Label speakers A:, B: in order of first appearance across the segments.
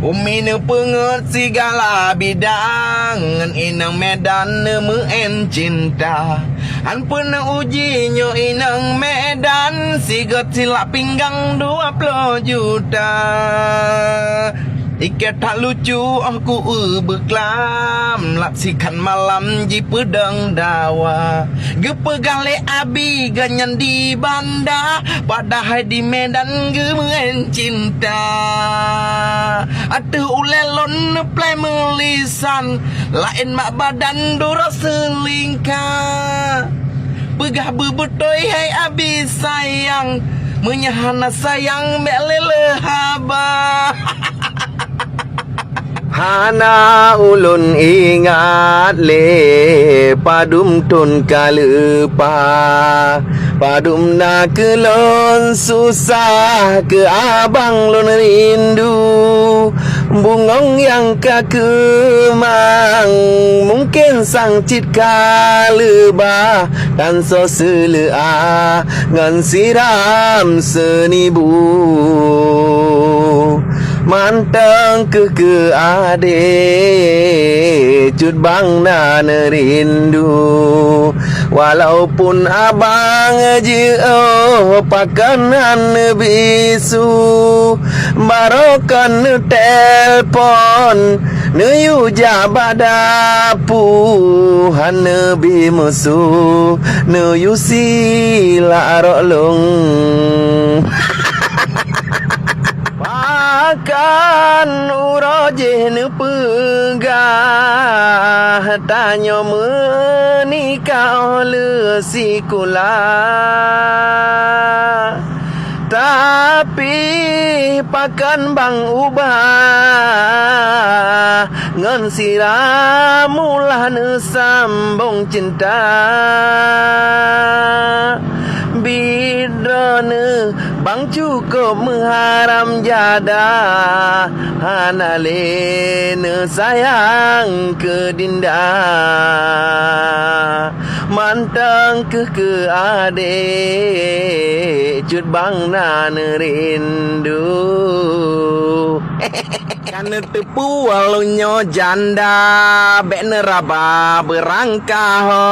A: Umi ne penget segala bidang ngan inang medan ne meen cinta. Han pernah uji nyo inang medan sigot silap pinggang 20 juta. Ikat tak lucu aku beklam lap sikan malam ji pedang dawa. Gepegale abi ganyan di banda padahal di medan gemen cinta. Atuh ulelon play melisan lain mak badan dora selingkah. Begah bebetoy hai abi sayang menyahana sayang melele haba. Hana ulun ingat le padum tun kalepa padum na kelon susah ke abang lon rindu bungong yang kakemang mungkin sang cit kaleba dan so selea ngan siram senibu manteng ke ade cut bang na rindu walaupun abang je pakanan bisu barokan telpon neyu jabadapu han nebi musuh neyu sila rolong akan uroje ne pegah tanyo menikah oleh sikula tapi pakan bang ubah ngan siramulah ne sambung cinta bidone bang cukup mengharam jada hanale ne sayang ke dinda mantang ke ade cut bang na rindu. Kana tepu walunyo janda bek neraba berangkah ho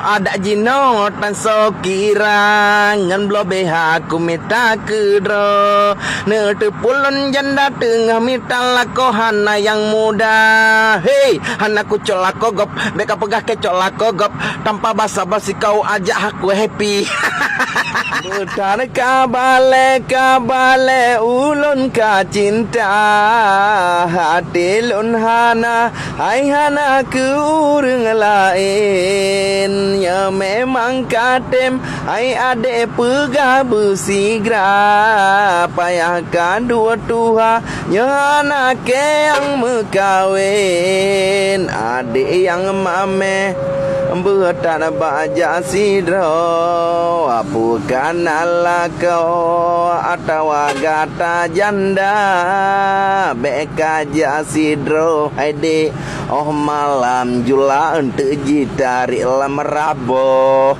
A: ada jino tan so kira ngan blo beha ku mita kedro ne tepulun janda tengah mita lakohan yang muda. Hei hanaku colako gop beka pegah ke colako gop tanpa basa-basi kau ajak aku happy. Bukan kabale ulun ka cinta hati lun hana hai hana ke urang lain ya memang katem hai ade pegah bersigra payahkan dua tuha ya anak yang mekawin ade yang mame bertan baja sidro apukan ala kau atau gata janda beka jasidro aide oh malam jula untuk jitari lam rabo.